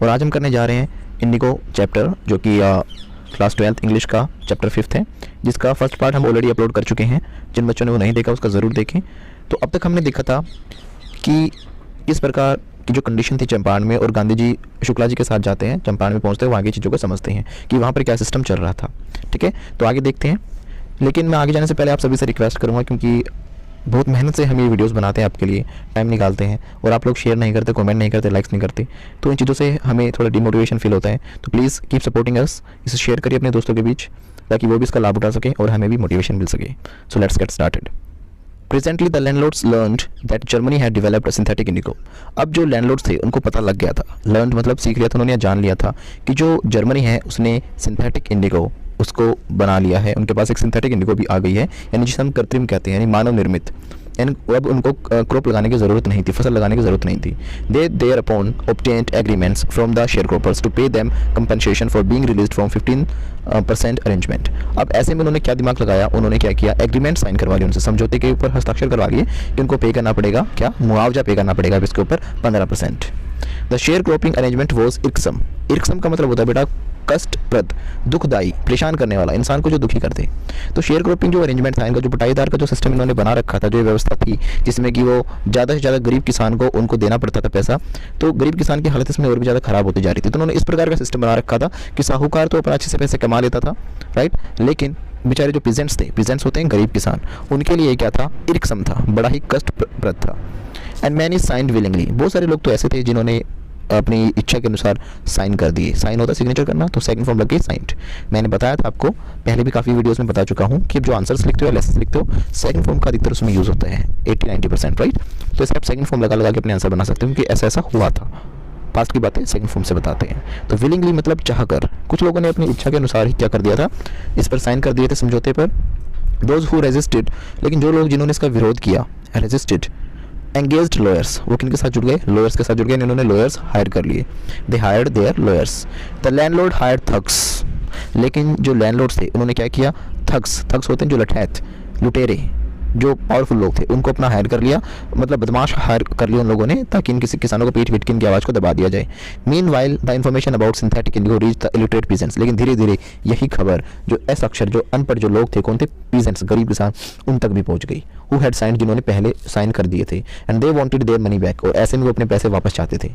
और आज हम करने जा रहे हैं इंडिगो चैप्टर, जो कि क्लास 12th इंग्लिश का चैप्टर 5th है, जिसका फर्स्ट पार्ट हम ऑलरेडी अपलोड कर चुके हैं। जिन बच्चों ने वो नहीं देखा उसका ज़रूर देखें। तो अब तक हमने देखा था कि किस प्रकार की जो कंडीशन थी चंपारण में, और गांधी जी शुक्ला जी के साथ जाते हैं चंपारण में, पहुंचते हैं, वहाँ की चीज़ों को समझते हैं कि वहाँ पर क्या सिस्टम चल रहा था। ठीक है, तो आगे देखते हैं। लेकिन मैं आगे जाने से पहले आप सभी से रिक्वेस्ट करूँगा, क्योंकि बहुत मेहनत से हम ये वीडियोस बनाते हैं, आपके लिए टाइम निकालते हैं, और आप लोग शेयर नहीं करते, कमेंट नहीं करते, लाइक्स नहीं करते, तो इन चीज़ों से हमें थोड़ा डिमोटिवेशन फील होता है। तो प्लीज़ कीप सपोर्टिंग अस, इसे शेयर करिए अपने दोस्तों के बीच, ताकि वो भी इसका लाभ उठा सकें और हमें भी मोटिवेशन मिल सके। So let's get started. Presently the landlords learned that Germany had developed a synthetic indigo. अब जो लैंडलॉर्ड्स थे उनको पता लग गया था, लर्न मतलब सीख लिया था उन्होंने, जान लिया था कि जो जर्मनी है उसने सिंथेटिक इंडिगो उसको बना लिया है। उनके पास एक सिंथेटिक इंडिगो भी आ गई है, यानी जिसे हम कृत्रिम कहते हैं, यानी मानव निर्मित। यानी अब उनको क्रॉप लगाने की ज़रूरत नहीं थी, फसल लगाने की ज़रूरत नहीं थी। They thereupon obtained agreements from the sharecroppers to pay them compensation for being released from 15% arrangement। अब ऐसे में उन्होंने क्या दिमाग लगाया, उन्होंने क्या किया, एग्रीमेंट साइन करवा लिए उनसे, समझौते के ऊपर हस्ताक्षर करवा लिए कि उनको पे करना पड़ेगा, क्या मुआवजा पे करना पड़ेगा इसके ऊपर 15%। The sharecropping arrangement was irksome. Irksome का मतलब होता है बेटा कष्टप्रद, दुखदाई, परेशान करने वाला, इंसान को जो दुखी कर दे। तो शेयर क्रॉपिंग जो अरेंजमेंट था, इनका जो बटाईदार का जो सिस्टम इन्होंने बना रखा था, जो व्यवस्था थी जिसमें कि वो ज़्यादा से ज़्यादा गरीब किसान को उनको देना पड़ता था पैसा, तो गरीब किसान की हालत इसमें और भी ज़्यादा खराब होती जा रही थी। तो उन्होंने इस प्रकार का सिस्टम बना रखा था कि साहूकार तो अपना अच्छे से पैसे कमा लेता था, राइट, लेकिन बेचारे जो पीजेंट्स थे, पीजेंट्स होते हैं गरीब किसान, उनके लिए क्या था, इरक्सम था, बड़ा ही कष्टप्रद था। And many signed willingly. बहुत सारे लोग तो ऐसे थे जिन्होंने अपनी इच्छा के अनुसार साइन कर दिए। साइन होता है सिग्नेचर करना, तो सेकंड फॉर्म लग गई साइंड। मैंने बताया था आपको पहले भी काफ़ी वीडियोस में बता चुका हूँ कि जो आंसर्स लिखते हो, लेसन्स लिखते हो, सेकंड फॉर्म का अधिकतर उसमें यूज़ होता है 80-90%, राइट। तो इसे आप सेकंड फॉर्म लगा के अपने आंसर बना सकते हो, क्योंकि ऐसा ऐसा हुआ था। पास्ट की बातें सेकंड फॉर्म से बताते हैं। तो विलिंगली मतलब चाह कर, कुछ लोगों ने अपनी इच्छा के अनुसार ही क्या कर दिया था, इस पर साइन कर दिए थे समझौते पर। दोज हु रेजिस्टेड, लेकिन जो लोग जिन्होंने इसका विरोध किया, रेजिस्टेड, एंगेज्ड लॉयर्स, वो किन के साथ जुड़ गए, लॉयर्स के साथ जुड़ गए, इन्होंने लॉयर्स हायर कर लिए। They hired their lawyers. The landlord hired thugs, लेकिन जो लैंडलॉर्ड्स थे उन्होंने क्या किया, थग्स, थग्स होते हैं जो लठैत, लुटेरे, जो पावरफुल लोग थे, उनको अपना हायर कर लिया, मतलब बदमाश हायर कर लिया उन लोगों ने, ताकि इन किसी किसानों को पीट पीट के इनकी आवाज़ को दबा दिया जाए। Meanwhile the information about synthetic Indigo reach the illiterate peasants, लेकिन धीरे धीरे यही खबर जो असाक्षर, जो अनपढ़ जो लोग थे, कौन थे, पीजेंट्स, गरीब किसान, उन तक भी पहुंच गई। हु हैड साइंड, जिन्होंने पहले साइन कर दिए थे। And they wanted their money back, और ऐसे में वो अपने पैसे वापस चाहते थे,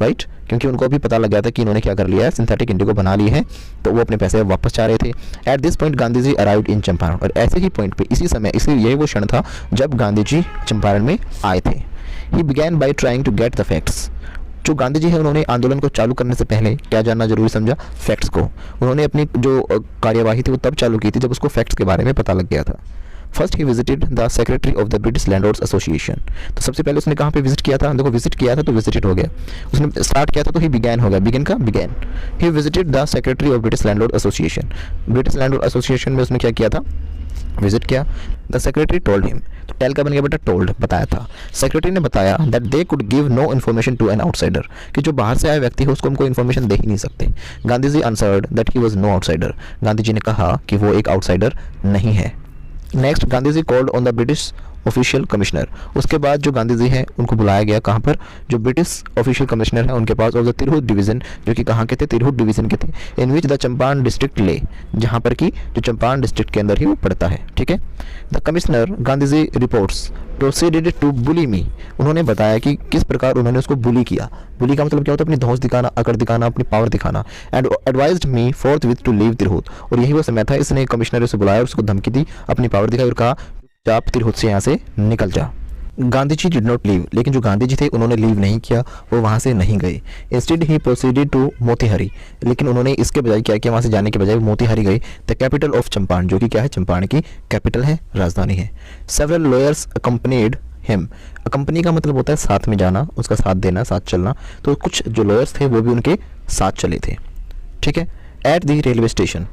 राइट, क्योंकि उनको भी पता लग गया था कि इन्होंने क्या कर लिया है, सिंथेटिक इंडिगो बना ली है, तो वो अपने पैसे वापस चाह रहे थे। At this point Gandhi ji arrived in Champaran, और ऐसे ही पॉइंट पे, इसी समय, यही वो क्षण था जब गांधी जी चंपारण में आए थे। He began by trying to get the facts. जो गांधी जी है उन्होंने आंदोलन को चालू करने से पहले क्या जानना जरूरी समझा, फैक्ट्स को। उन्होंने अपनी जो कार्यवाही थी वो तब चालू की थी जब उसको फैक्ट्स के बारे में पता लग गया था। First he visited the secretary of the British landlords association. तो सबसे पहले उसने कहाँ पे विजिट किया था, देखो विजिट किया था तो विजिटेड हो गया, उसने स्टार्ट किया था तो ही बिगैन हो गया, बिगिन का began. He visited the secretary of British landlord association. British landlord association में उसने क्या किया था, विजिट किया। द सेक्रेटरी टोल्ड हिम, तो टेल का बन गया बेटा टोल्ड, बताया था। सेक्रेटरी ने बताया that they could give no information to an outsider, कि जो बाहर से आए व्यक्ति है उसको हम कोई इन्फॉर्मेशन दे ही नहीं सकते। Gandhi ji answered that he was no outsider. Gandhi ji ने कहा कि वो एक आउटसाइडर नहीं है। Next Gandhi ji called on the British official commissioner. उसके बाद जो गांधी जी हैं उनको बुलाया गया, कहाँ पर, जो ब्रिटिश ऑफिशियल कमिश्नर है उनके पास, और द तिरहुत डिवीजन, जो कि कहाँ के थे, तिरहुत डिवीजन के थे, इन विच द चंपारण डिस्ट्रिक्ट ले, जहाँ पर कि जो चंपारण डिस्ट्रिक्ट के अंदर ही वो पड़ता है, ठीक है। The commissioner Gandhi ji reports proceeded to bully me. उन्होंने बताया कि किस प्रकार उन्होंने उसको बुली किया। बुली का मतलब क्या होता है, अपनी धौंस दिखाना, अकड़ दिखाना, अपनी पावर दिखाना। And advised me fourth with to leave Tirhut, और यही वो समय था, इसने कमिश्नर से बुलाया, उसको धमकी दी, अपनी पावर दिखाई और कहा आप तिरहुत से यहाँ से निकल जा। Gandhi ji did not leave, लेकिन जो गांधी जी थे उन्होंने लीव नहीं किया, वो वहाँ से नहीं गए। Instead he proceeded to Motihari, लेकिन उन्होंने इसके बजाय क्या किया, वहाँ से जाने के बजाय मोतीहारी गए, द कैपिटल ऑफ चंपारण, जो कि क्या है, चंपारण की कैपिटल है, राजधानी है। Several lawyers accompanied him. Accompany का मतलब होता है साथ में जाना, उसका साथ देना, साथ चलना, तो कुछ जो लॉयर्स थे वो भी उनके साथ चले थे, ठीक है। At the railway station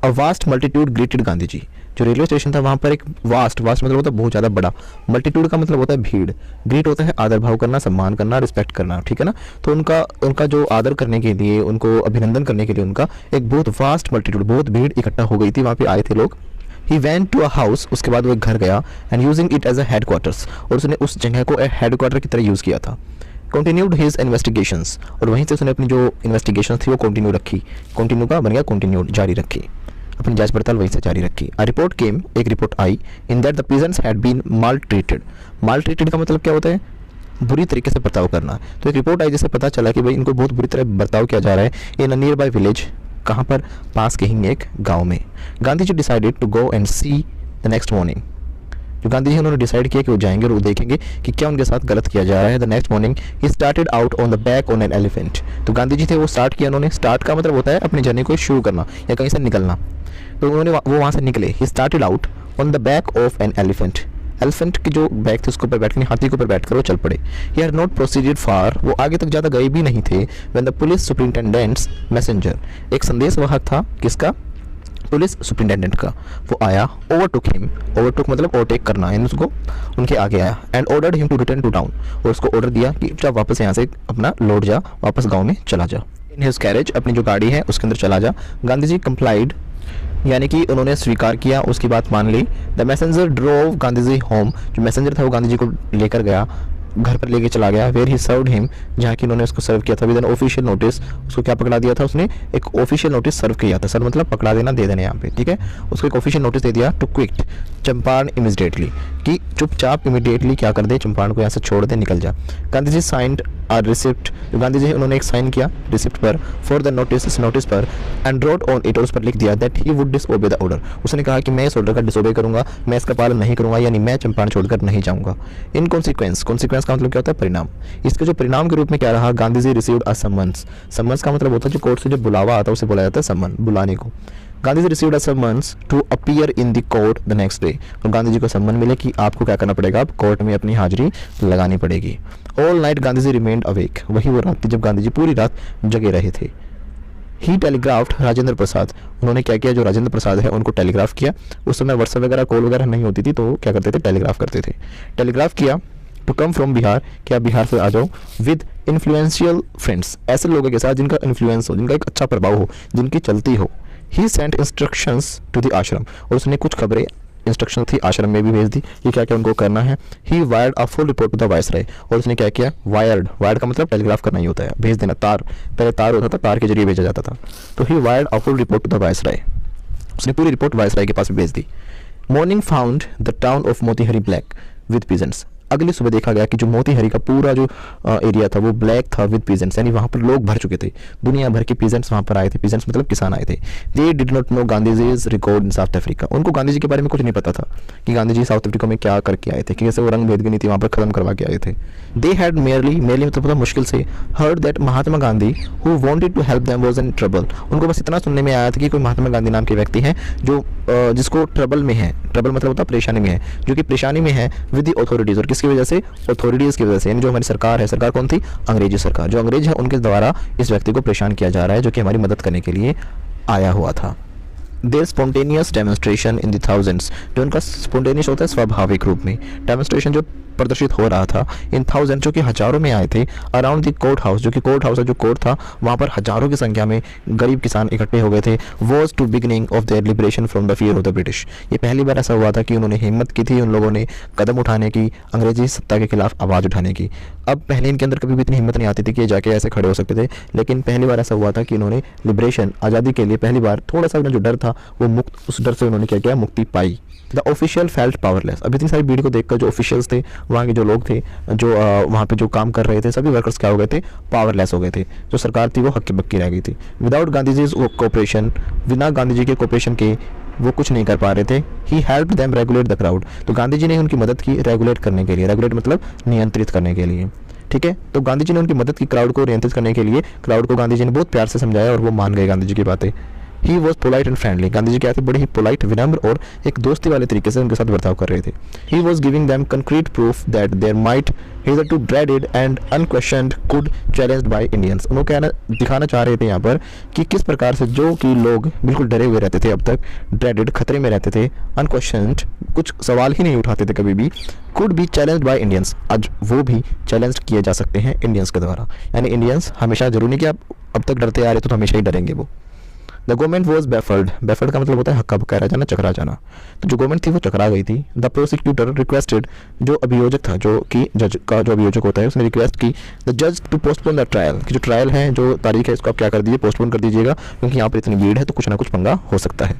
a vast multitude greeted Gandhi ji. जो रेलवे स्टेशन था वहाँ पर एक वास्ट मतलब होता है बहुत ज़्यादा बड़ा, मल्टीट्यूड का मतलब होता है भीड़, ग्रीट होता है आदर भाव करना, सम्मान करना, रिस्पेक्ट करना, ठीक है ना। तो उनका जो आदर करने के लिए, उनको अभिनंदन करने के लिए उनका एक बहुत वास्ट मल्टीट्यूड, बहुत भीड़ इकट्ठा हो गई थी, वहाँ पे आए थे लोग। He went to a house, उसके बाद वो एक घर गया, and using it as a headquarters, और उसने उस जगह को हेड क्वार्टर की तरह यूज़ किया था। कंटिन्यूड हिज इन्वेस्टिगेशंस, और वहीं से उसने अपनी जो इन्वेस्टिगेशन थी वो कंटिन्यू रखी, कंटिन्यू का बन गया कंटिन्यूड, जारी रखी, अपनी जांच पड़ताल वहीं से जारी रखी। अ रिपोर्ट केम, एक रिपोर्ट आई, in that the pigeons had been maltreated. Maltreated का मतलब क्या होता है, बुरी तरीके से बर्ताव करना। तो एक रिपोर्ट आई जिससे पता चला कि भाई इनको बहुत बुरी तरह बर्ताव किया जा रहा है in a nearby village, कहाँ पर, पास के ही एक गाँव में। Gandhi ji decided to go and see the next morning, जो गांधी जी उन्होंने डिसाइड किया कि वो जाएंगे और वो देखेंगे कि क्या उनके साथ गलत किया जा रहा है। The next morning he started out on the back on an elephant. तो गांधी जी थे वो स्टार्ट किया उन्होंने, स्टार्ट का मतलब होता है अपनी जर्नी को शुरू करना या कहीं से निकलना, तो उन्होंने वो वहाँ से निकले। He started out on the back of an elephant, elephant की जो बैक थी उसके ऊपर बैठ कर, हाथी के ऊपर बैठकर वो चल पड़े। ही हैड नॉट प्रोसीडेड फार, वो आगे तक ज़्यादा गए भी नहीं थे। When the police superintendents messenger, एक संदेश वाहक था किसका, पुलिस सुपरिटेंडेंट का, वो आया। ओवरटुक हिम, ओवरटुक मतलब ओवरटेक करना, यानी उसको उनके आगे आया। And ordered him to return to town, और उसको ऑर्डर दिया कि जा वापस यहाँ से अपना लौट जा, वापस गाँव में चला जा। इन हिज कैरेज, अपनी जो गाड़ी है उसके अंदर चला जा। गांधी जी कंप्लाइड, यानी कि उन्होंने स्वीकार किया, उसकी बात मान ली। The messenger drove Gandhi ji home, जो मैसेंजर था वो गांधी जी को लेकर गया, घर पर लेके चला गया। वेयर ही सर्व्ड हिम, जहाँ कि उन्होंने उसको सर्व किया था विद एन ऑफिशियल नोटिस। उसको क्या पकड़ा दिया था, उसने एक ऑफिशियल नोटिस सर्व किया था। सर मतलब पकड़ा देना, दे देना यहाँ पे, ठीक है। उसको एक ऑफिशियल नोटिस दे दिया टू क्विट चंपारण इमीडिएटली, कि चुपचाप इमीडिएटली क्या कर दे, चंपारण को यहाँ से छोड़ दे, निकल जा। गांधी जी साइंड आ रिसिप्ट, गांधी जी उन्होंने एक साइन किया रिसिप्ट पर, फॉर द नोटिस, इस नोटिस पर, एंड रोट ऑन इट, और उस पर लिख दिया that he would disobey the order. उसने कहा कि मैं इस ऑर्डर का डिसओबे करूंगा, मैं इसका पालन नहीं करूंगा, यानी मैं चंपारण छोड़कर नहीं जाऊंगा। इन कॉन्सिक्वेंस, कॉन्सिक्वेंस का मतलब क्या होता है, परिणाम। इसके जो परिणाम के रूप में क्या रहा, Gandhi ji received a summons, summons का मतलब होता है जो कोर्ट से जो बुलावा आता है उसे बोला जाता है समन, बुलाने को। Gandhi ji received a summons to appear in the court the next day, और गांधी जी को सम्मन मिले कि आपको क्या करना पड़ेगा, अब कोर्ट में अपनी हाजिरी लगानी पड़ेगी। All night Gandhi ji remained awake, वही वो रात थी जब गांधी जी पूरी रात जगे रहे थे। ही टेलीग्राफ्ड राजेंद्र प्रसाद, उन्होंने क्या किया, जो राजेंद्र प्रसाद है उनको टेलीग्राफ किया। उस समय व्हाट्सएप वगैरह कॉल वगैरह नहीं होती थी, तो क्या करते थे, टेलीग्राफ करते थे। टेलीग्राफ किया टू कम फ्रॉम बिहार, क्या बिहार से आ जाओ, विद इन्फ्लुएंशियल फ्रेंड्स, ऐसे लोगों के साथ जिनका इन्फ्लुएंस हो, जिनका एक अच्छा प्रभाव हो, जिनकी चलती हो। ही सेंट इंस्ट्रक्शंस टू द आश्रम, और उसने कुछ खबरें, इंस्ट्रक्शन थी आश्रम में भी भेज दी कि क्या क्या उनको करना है। He wired a full report to the viceroy, और उसने क्या किया, वायर्ड, वायर्ड का मतलब टेलीग्राफ करना ही होता है, भेज देना, तार, पहले तार होता था, तार के जरिए भेजा जाता था। तो he wired a full report to the viceroy, उसने पूरी रिपोर्ट वायसराय के पास भेज दी। Morning found the town of Motihari black with peasants, अगली सुबह देखा गया कि जो मोतीहरी का पूरा जो एरिया था वो ब्लैक था विद पीजेंट्स, यानी वहाँ पर लोग भर चुके थे, दुनिया भर के पीजेंट्स वहाँ पर आए थे। पीजेंट्स मतलब किसान आए थे। They did not know Gandhi ji is record in South Africa, उनको गांधी जी के बारे में कुछ नहीं पता था कि गांधी जी साउथ अफ्रीका में क्या करके आए थे, कैसे वो रंग भेद की नीति वहाँ पर खत्म करवा के आए थे। दे हैड मेयरली मतलब पता मुश्किल से, heard that Mahatma Gandhi who wanted to help them was in trouble, उनको बस इतना सुनने में आया था कि कोई महात्मा गांधी नाम के व्यक्ति हैं जो जिसको ट्रबल में है, ट्रबल मतलब होता है परेशानी में है, जो कि परेशानी में है विद द अथॉरिटीज, और किसकी वजह से, अथॉरिटीज की वजह से, यानी जो हमारी सरकार है, सरकार कौन थी, अंग्रेजी सरकार, जो अंग्रेज है उनके द्वारा इस व्यक्ति को परेशान किया जा रहा है, जो कि हमारी मदद करने के लिए आया हुआ था। There spontaneous demonstration in the thousands, जो उनका स्पॉन्टेनियस होता है स्वाभाविक रूप में, डेमोन्स्ट्रेशन जो प्रदर्शित हो रहा था इन थाउजेंड, जो कि हजारों में आए थे, अराउंड द कोर्ट हाउस, जो कि कोर्ट हाउस है, जो कोर्ट था वहाँ पर हजारों की संख्या में गरीब किसान इकट्ठे हो गए थे। Was to beginning of their liberation from the fear of the British, ये पहली बार ऐसा हुआ था कि उन्होंने हिम्मत की थी, उन लोगों ने कदम उठाने की, अंग्रेजी सत्ता के खिलाफ आवाज़ उठाने की। अब पहले इनके अंदर कभी भी इतनी हिम्मत नहीं आती थी कि जाके ऐसे खड़े हो सकते थे, लेकिन पहली बार ऐसा हुआ था कि इन्होंने लिबरेशन, आज़ादी के लिए पहली बार थोड़ा सा जो डर था वो मुक्त, उस डर से उन्होंने क्या किया, मुक्ति पाई। द ऑफिशियल फेल्ट पावरलेस, अब इतनी सारी भीड़ को देखकर जो ऑफिशियल्स थे, वहाँ के जो लोग थे, जो वहाँ पे जो काम कर रहे थे, सभी वर्कर्स क्या हो गए थे, पावरलेस हो गए थे। जो सरकार थी वो हक्की बक्की रह गई थी। विदाउट गांधी जी कोऑपरेशन, बिना गांधी जी के कोऑपरेशन के वो कुछ नहीं कर पा रहे थे। He helped them regulate the crowd, तो गांधी जी ने उनकी मदद की रेगुलेट करने के लिए, रेगुलेट मतलब नियंत्रित करने के लिए, ठीक है। तो गांधी जी ने उनकी मदद की क्राउड को नियंत्रित करने के लिए, क्राउड को गांधी जी ने बहुत प्यार से समझाया और वो मान गए गांधी जी की बातें। He was polite and friendly, Gandhi ji क्या थे, बड़े ही पोलाइट, विनम्र और एक दोस्ती वाले तरीके से उनके साथ बर्ताव कर रहे थे। He was giving them concrete proof that their might hitherto dreaded and unquestioned could challenged by Indians, उन्होंने कहना दिखाना चाह रहे थे यहाँ पर कि किस प्रकार से जो कि लोग बिल्कुल डरे हुए रहते थे अब तक, dreaded खतरे में रहते थे, unquestioned कुछ सवाल ही नहीं उठाते थे कभी भी, could be challenged by Indians, आज वो भी चैलेंज किए जा सकते हैं इंडियंस के द्वारा। यानी इंडियंस हमेशा, जरूरी नहीं कि आप अब तक डरते आ रहे तो हमेशा ही डरेंगे वो। द गवर्नमेंट वॉज बेफल्ड का मतलब होता है हक्का बक्का रह जाना, चकरा जाना। तो जो गवर्नमेंट थी वो चकरा गई थी। द प्रोसिक्यूटर रिक्वेस्टेड, जो अभियोजक था, जो कि जज का जो अभियोजक होता है, उसने रिक्वेस्ट की द जज टू पोस्टपोन द ट्रायल, कि जो ट्रायल है, जो तारीख है, इसको आप क्या कर दीजिए, पोस्टपोन कर दीजिएगा, क्योंकि यहाँ पर इतनी भीड़ है तो कुछ ना कुछ पंगा हो सकता है।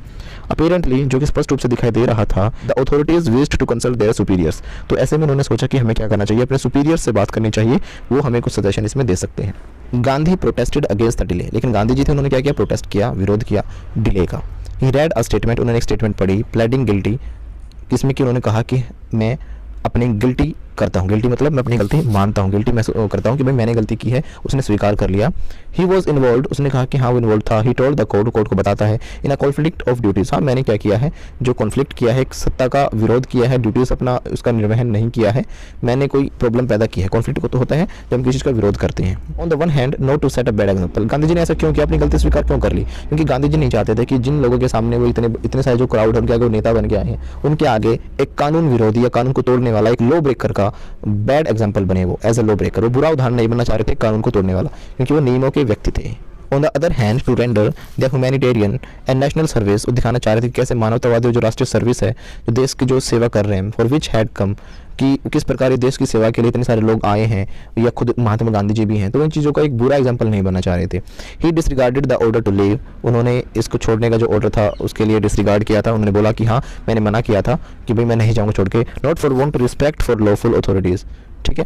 अपीरेंटली, जो कि स्पष्ट रूप से दिखाई दे रहा था, the authorities wished to consult their superiors, तो ऐसे में उन्होंने सोचा कि हमें क्या करना चाहिए, अपने सुपीरियर्स से बात करनी चाहिए, वो हमें कुछ सजेशन इसमें दे सकते हैं। Gandhi protested against the delay, लेकिन गांधी जी थे, उन्होंने क्या किया, प्रोटेस्ट किया, विरोध किया डिले का। ही रेड अ स्टेटमेंट, उन्होंने एक स्टेटमेंट पढ़ी, प्लेडिंग गिल्टी, जिसमें कि उन्होंने कहा कि मैं अपनी गिल्टी करता हूँ, गिल्टी मतलब मैं अपनी गलती मानता हूँ, गिल्टी मैं करता हूँ कि भाई मैंने गलती की है, उसने स्वीकार कर लिया। ही वॉज इन्वॉल्व, उसने कहा कि हाँ वो इन्वॉल्व था। He told the court, court को बताता है, in a conflict of duties, हाँ मैंने क्या किया है, जो कॉन्फ्लिक्ट किया है, एक सत्ता का विरोध किया है, ड्यूटीज अपना उसका निर्वहन नहीं किया है, मैंने कोई प्रॉब्लम पैदा की है। कॉन्फ्लिक्ट को तो होता है जब हम किसी चीज़ का विरोध करते हैं। On the one hand not to set a bad example, Gandhi ji ने ऐसा क्यों किया, अपनी गलती स्वीकार क्यों कर ली, क्योंकि गांधी जी नहीं चाहते थे कि जिन लोगों के सामने वो इतने सारे जो क्राउड है उनके आगे वो नेता बन के आए हैं, उनके आगे एक कानून विरोधी या कानून को तोड़ने वाला एक लॉ ब्रेकर का बैड एग्जाम्पल बने, वो एज अ लॉ ब्रेकर, वो बुरा उदाहरण नहीं बनना चाह रहे थे कानून को तोड़ने वाला, क्योंकि वो नियमों के व्यक्ति थे। On the other hand to render the humanitarian and national service, वो दिखाना चाह रहे थे कि कैसे मानवतावादी जो राष्ट्रीय सर्विस है, जो देश की जो सेवा कर रहे हैं, फॉर विच हैड कम, कि किस प्रकार देश की सेवा के लिए इतने सारे लोग आए हैं, या खुद महात्मा गांधी जी भी हैं, तो इन चीज़ों का एक बुरा एग्जाम्पल नहीं बनना चाह रहे थे। He disregarded the order to leave, उन्होंने इसको छोड़ने का जो ऑर्डर था उसके लिए डिसरिगार्ड किया था, उन्होंने बोला कि हाँ मैंने मना किया था कि भाई मैं नहीं जाऊँगा छोड़ के। Not for want to respect for lawful authorities, ठीक है,